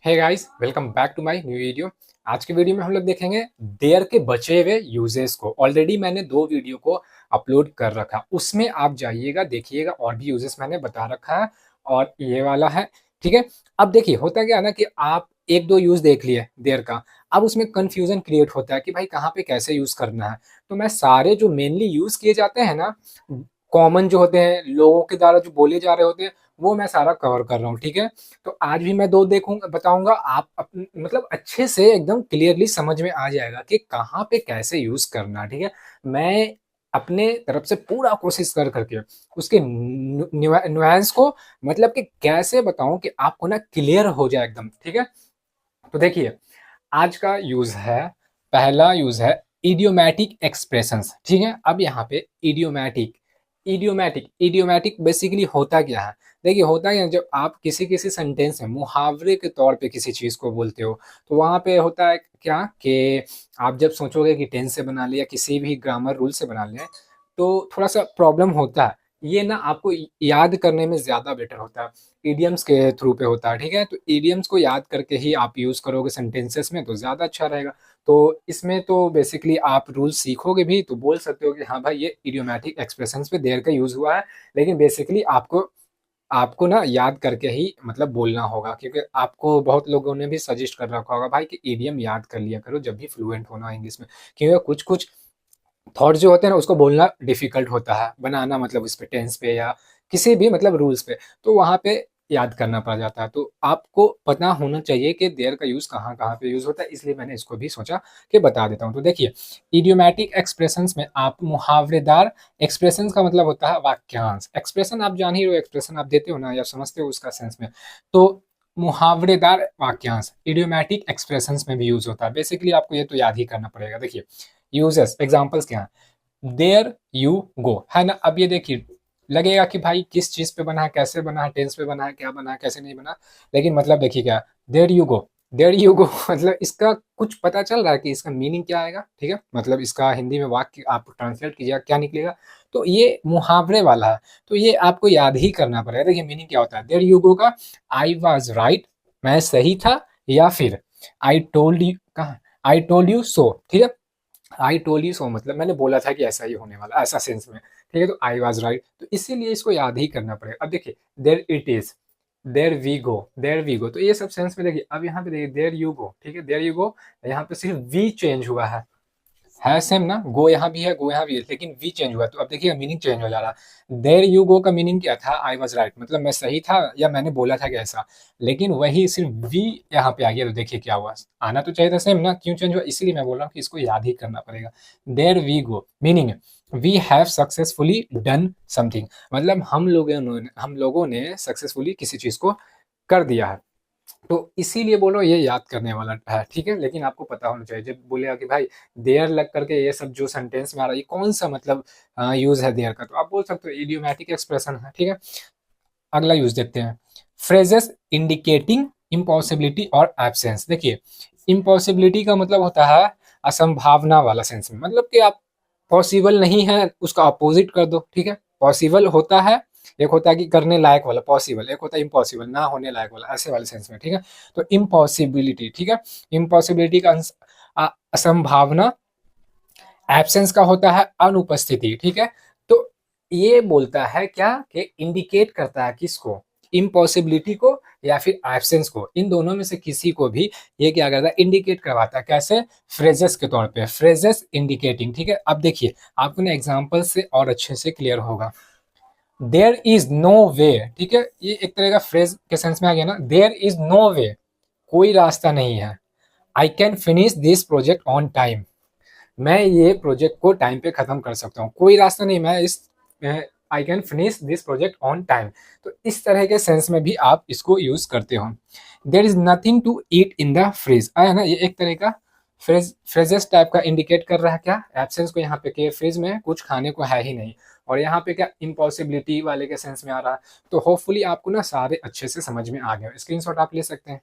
Hey guys, welcome back to my new video. आज के video में हम लोग देखेंगे देयर के बचे हुए यूजेस को। ऑलरेडी मैंने 2 वीडियो को अपलोड कर रखा, उसमें आप जाइएगा देखिएगा, और भी यूजेस मैंने बता रखा है और ये वाला है। ठीक है, अब देखिए होता क्या है ना कि आप एक दो यूज देख लिए देयर का, अब उसमें कंफ्यूजन क्रिएट होता है कि भाई कहाँ पे कैसे यूज करना है। तो मैं सारे जो मेनली यूज किए जाते हैं ना, कॉमन जो होते हैं, लोगों के द्वारा जो बोले जा रहे होते हैं, वो मैं सारा कवर कर रहा हूँ। ठीक है, तो आज भी मैं 2 देखूँगा, बताऊँगा, आप मतलब अच्छे से एकदम क्लियरली समझ में आ जाएगा कि कहाँ पे कैसे यूज़ करना है। ठीक है, मैं अपने तरफ से पूरा कोशिश कर करके उसके नुआंस को, मतलब कि कैसे बताऊँ कि आपको ना क्लियर हो जाए एकदम। ठीक है, तो देखिए आज का यूज़ है, पहला यूज़ है इडियोमैटिक एक्सप्रेशंस। ठीक है, अब यहाँ पे इडियोमैटिक इडियोमैटिक इडियोमैटिक बेसिकली होता क्या है? देखिए होता क्या है, जब आप किसी किसी सेंटेंस में मुहावरे के तौर पे किसी चीज़ को बोलते हो, तो वहाँ पे होता है क्या कि आप जब सोचोगे कि टेंस से बना लिया, किसी भी ग्रामर रूल से बना लिया, तो थोड़ा सा प्रॉब्लम होता है। ये ना आपको याद करने में ज़्यादा बेटर होता है, इडियम्स के थ्रू पे होता है। ठीक है, तो इडियम्स को याद करके ही आप यूज़ करोगे सेंटेंसेस में, तो ज़्यादा अच्छा रहेगा। तो इसमें तो बेसिकली आप रूल सीखोगे भी तो बोल सकते हो कि हाँ भाई, ये इडियोमैटिक एक्सप्रेशंस पे देयर का यूज़ हुआ है, लेकिन बेसिकली आपको आपको ना याद करके ही मतलब बोलना होगा, क्योंकि आपको बहुत लोगों ने भी सजेस्ट कर रखा होगा भाई कि इडियम याद कर लिया करो जब भी फ्लुएंट होना इंग्लिश में, क्योंकि कुछ कुछ थॉट जो होते हैं ना उसको बोलना डिफिकल्ट होता है, बनाना मतलब इस पे टेंस पे या किसी भी मतलब रूल्स पे, तो वहाँ पे याद करना पड़ जाता है। तो आपको पता होना चाहिए कि देयर का यूज़ कहाँ कहाँ पे यूज़ होता है, इसलिए मैंने इसको भी सोचा कि बता देता हूँ। तो देखिए इडियोमैटिक एक्सप्रेशंस में आप मुहावरेदार एक्सप्रेशंस का मतलब होता है वाक्यांश। एक्सप्रेशन आप जान ही रहे हो, एक्सप्रेशन आप देते हो ना या समझते हो उसका सेंस में, तो मुहावरेदार वाक्यांश इडियोमैटिक एक्सप्रेशंस में भी यूज होता है। बेसिकली आपको ये तो याद ही करना पड़ेगा। देखिए यूजेस एग्जांपल्स क्या है, देयर यू गो है ना। अब ये देखिए लगेगा कि भाई किस चीज पे बना है, कैसे बना है, टेंस पे बना है, क्या बना है, कैसे नहीं बना, लेकिन मतलब देखिए क्या, there you go, there you go मतलब इसका कुछ पता चल रहा है कि इसका मीनिंग क्या आएगा। ठीक है, मतलब इसका हिंदी में वाक्य आप ट्रांसलेट कीजिएगा क्या निकलेगा, तो ये मुहावरे वाला है, तो ये आपको याद ही करना पड़ेगा। देखिए मीनिंग क्या होता है देयर यू गो का, आई वॉज राइट, मैं सही था, या फिर आई टोल्ड यू, कहा आई टोल्ड यू सो। ठीक है, आई टोल्ड यू सो मतलब मैंने बोला था कि ऐसा ही होने वाला, ऐसा सेंस में। ठीक है, तो आई वॉज राइट, तो इसीलिए इसको याद ही करना पड़ेगा। अब देखिए there it is, there we go, there we go, तो ये सब सेंस में देखिए। अब यहाँ पे देखिए देर यू गो, ठीक है, देर यू गो, यहाँ पे सिर्फ वी चेंज हुआ है सेम ना, गो यहाँ भी है, गो यहाँ भी है, लेकिन वी चेंज हुआ, तो अब देखिए मीनिंग चेंज हो जा रहा है। देर यू गो का मीनिंग क्या था, आई वॉज राइट, मतलब मैं सही था या मैंने बोला था कि ऐसा, लेकिन वही सिर्फ वी यहाँ पे आ गया, तो देखिए क्या हुआ, आना तो चाहिए था सेम ना, क्यों चेंज हुआ, इसीलिए मैं बोल रहा हूँ कि इसको याद ही करना पड़ेगा। There we go meaning we have successfully done something, मतलब हम लोगों ने सक्सेसफुली किसी चीज को कर दिया है, तो इसीलिए बोलो ये याद करने वाला है। ठीक है, लेकिन आपको पता होना चाहिए, जब बोलेगा कि भाई देयर लग करके ये सब जो सेंटेंस में आ रहा है, ये कौन सा मतलब यूज है देयर का, तो आप बोल सकते हो इडियोमैटिक एक्सप्रेशन है। ठीक है, अगला यूज देखते हैं, फ्रेजेस इंडिकेटिंग इम्पॉसिबिलिटी और एब्सेंस। देखिए इम्पॉसिबिलिटी का मतलब होता है असंभावना वाला सेंस में, मतलब कि आप पॉसिबल नहीं है उसका अपोजिट कर दो। ठीक है, पॉसिबल होता है, एक होता है कि करने लायक वाला पॉसिबल, एक होता है इम्पॉसिबल ना होने लायक वाला, ऐसे वाले सेंस में। ठीक है, तो इम्पॉसिबिलिटी, ठीक है, इम्पॉसिबिलिटी का असंभावना, एब्सेंस का होता है अनुपस्थिति। ठीक है, तो ये बोलता है क्या कि इंडिकेट करता है किसको, इम्पॉसिबिलिटी को या फिर एब्सेंस को, इन दोनों में से किसी को भी ये क्या करता है, इंडिकेट करवाता है। कैसे, फ्रेजेस के तौर पे, फ्रेजेस इंडिकेटिंग। ठीक है, अब देखिए आपको ना एग्जांपल से और अच्छे से क्लियर होगा। देयर इज नो वे, ठीक है, ये एक तरह का फ्रेज के सेंस में आ गया ना, देयर इज नो वे, कोई रास्ता नहीं है, I can finish this project on time, मैं ये प्रोजेक्ट को टाइम पे खत्म कर सकता हूँ, कोई रास्ता नहीं, मैं इस I can finish this project on time, तो इस तरह के सेंस में भी आप इसको यूज करते हो। There is nothing to eat in the fridge, आया ना, ये एक तरह का फ्रेजेस टाइप का इंडिकेट कर रहा है क्या, एब्सेंस को, यहाँ पे कि फ्रिज में कुछ खाने को है ही नहीं, और यहाँ पे क्या इम्पॉसिबिलिटी वाले के सेंस में आ रहा है। तो होपफुली आपको ना सारे अच्छे से समझ में आ गए, स्क्रीनशॉट आप ले सकते हैं।